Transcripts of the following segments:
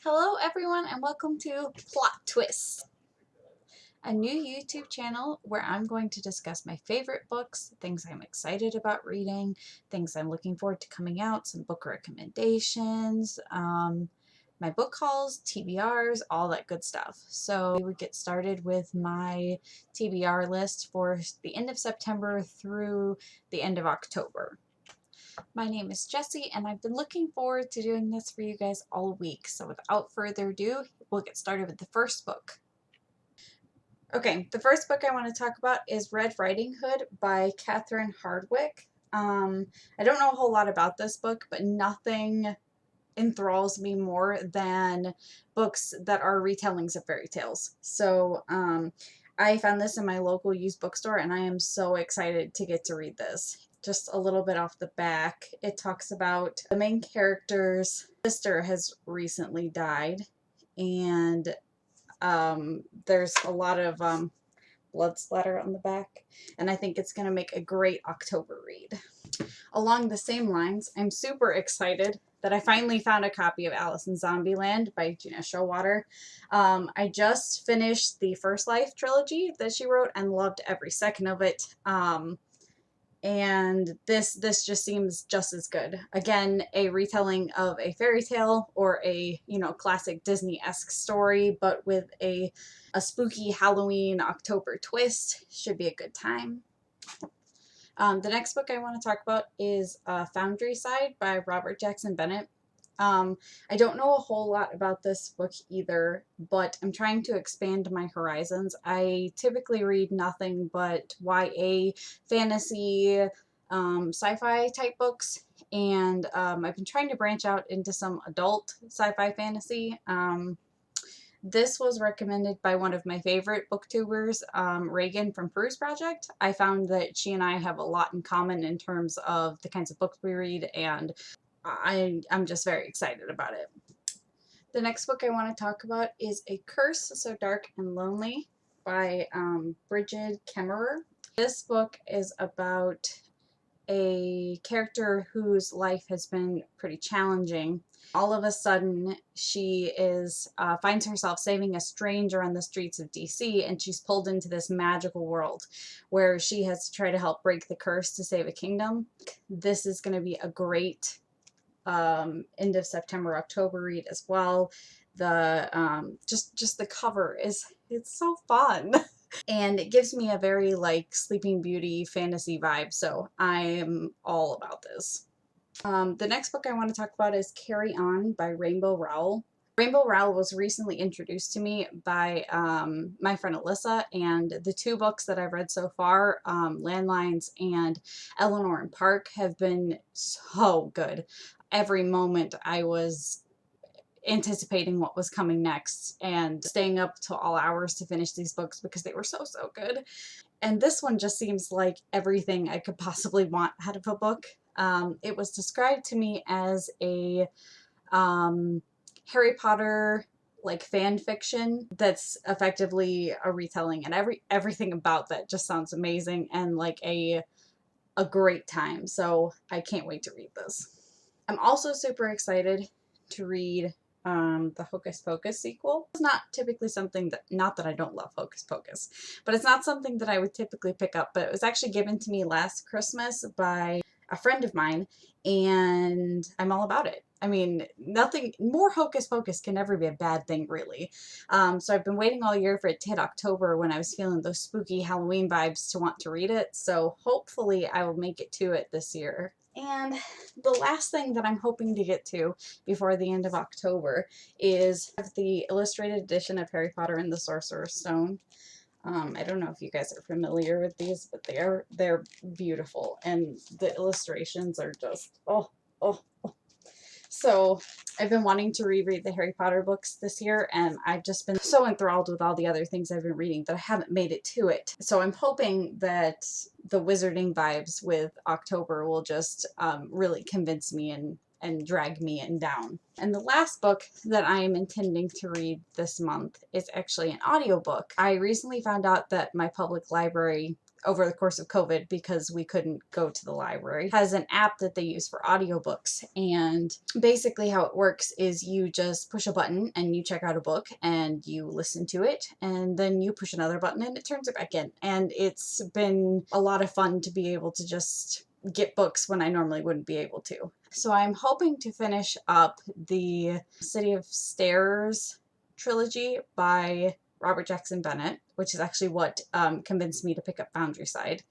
Hello everyone and welcome to Plot Twist, a new YouTube channel where I'm going to discuss my favorite books, things I'm excited about reading, things I'm looking forward to coming out, some book recommendations, my book hauls, TBRs, all that good stuff. So we would get started with my TBR list for the end of September through the end of October. My name is Jessie, and I've been looking forward to doing this for you guys all week. So without further ado, we'll get started with the first book. Okay, the first book I want to talk about is Red Riding Hood by Catherine Hardwicke. I don't know a whole lot about this book, but nothing enthralls me more than books that are retellings of fairy tales. So I found this in my local used bookstore, and I am so excited to get to read this. Just a little bit off the back, it talks about the main character's sister has recently died, and there's a lot of blood splatter on the back, and I think it's going to make a great October read. Along the same lines, I'm super excited that I finally found a copy of Alice in Zombieland by Gena Showalter. I just finished the First Life trilogy that she wrote and loved every second of it. And this just seems just as good. Again, a retelling of a fairy tale or a, classic Disney-esque story, but with a spooky Halloween October twist. Should be a good time. The next book I want to talk about is Foundry Side by Robert Jackson Bennett. I don't know a whole lot about this book either, but I'm trying to expand my horizons. I typically read nothing but YA, fantasy, sci-fi type books, and I've been trying to branch out into some adult sci-fi fantasy. This was recommended by one of my favorite booktubers, Reagan from Peruse Project. I found that she and I have a lot in common in terms of the kinds of books we read, and I'm just very excited about it. The next book I want to talk about is A Curse So Dark and Lonely by Brigid, Kemmerer. This book is about a character whose life has been pretty challenging. All of a sudden, she finds herself saving a stranger on the streets of DC, and she's pulled into this magical world where she has to try to help break the curse to save a kingdom. This is going to be a great end of September, October read as well. The just the cover it's so fun. And it gives me a very Sleeping Beauty fantasy vibe, so I'm all about this. The next book I want to talk about is Carry On by Rainbow Rowell. Rainbow Rowell was recently introduced to me by my friend Alyssa, and the two books that I've read so far, Landlines and Eleanor and Park, have been so good. Every moment I was anticipating what was coming next and staying up till all hours to finish these books because they were so good. And this one just seems like everything I could possibly want out of a book. It was described to me as a Harry Potter fan fiction that's effectively a retelling, and everything about that just sounds amazing and like a great time. So I can't wait to read this. I'm also super excited to read the Hocus Pocus sequel. It's not typically something that, not that I don't love Hocus Pocus, but it's not something that I would typically pick up, but it was actually given to me last Christmas by a friend of mine, and I'm all about it. I mean, nothing more Hocus Pocus can never be a bad thing, really. So I've been waiting all year for it to hit October when I was feeling those spooky Halloween vibes to want to read it, so hopefully I will make it to it this year. And the last thing that I'm hoping to get to before the end of October is the illustrated edition of Harry Potter and the Sorcerer's Stone. I don't know if you guys are familiar with these, but they're beautiful, and the illustrations are just oh. So I've been wanting to reread the Harry Potter books this year, and I've just been so enthralled with all the other things I've been reading that I haven't made it to it. So I'm hoping that the wizarding vibes with October will just really convince me and drag me down. And the last book that I am intending to read this month is actually an audiobook. I recently found out that my public library over the course of COVID because we couldn't go to the library, has an app that they use for audiobooks. And basically how it works is you just push a button and you check out a book and you listen to it, and then you push another button and it turns it back in. And it's been a lot of fun to be able to just get books when I normally wouldn't be able to. So I'm hoping to finish up the City of Stairs trilogy by Robert Jackson Bennett, which is actually what convinced me to pick up Foundry Side.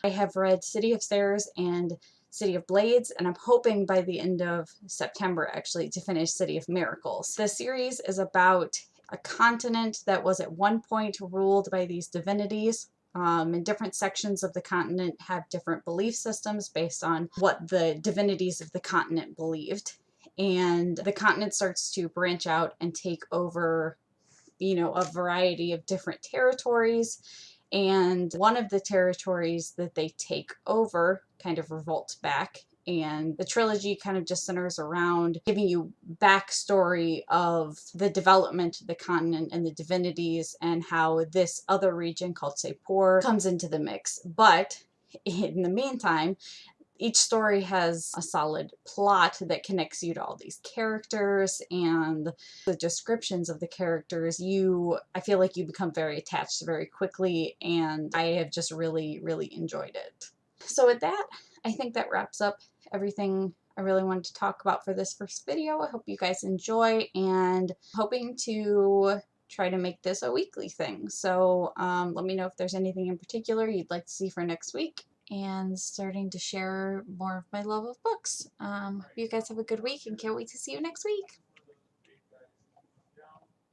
I have read City of Stairs and City of Blades, and I'm hoping by the end of September actually to finish City of Miracles. The series is about a continent that was at one point ruled by these divinities. And different sections of the continent have different belief systems based on what the divinities of the continent believed. And the continent starts to branch out and take over, you know, a variety of different territories. And one of the territories that they take over kind of revolts back. And the trilogy kind of just centers around giving you backstory of the development of the continent and the divinities and how this other region called Sepor comes into the mix. But in the meantime, each story has a solid plot that connects you to all these characters, and the descriptions of the characters, I feel like you become very attached very quickly, and I have just really, really enjoyed it. So with that, I think that wraps up everything I really wanted to talk about for this first video. I hope you guys enjoy, and hoping to try to make this a weekly thing. So let me know if there's anything in particular you'd like to see for next week, and starting to share more of my love of books. Hope you guys have a good week and can't wait to see you next week.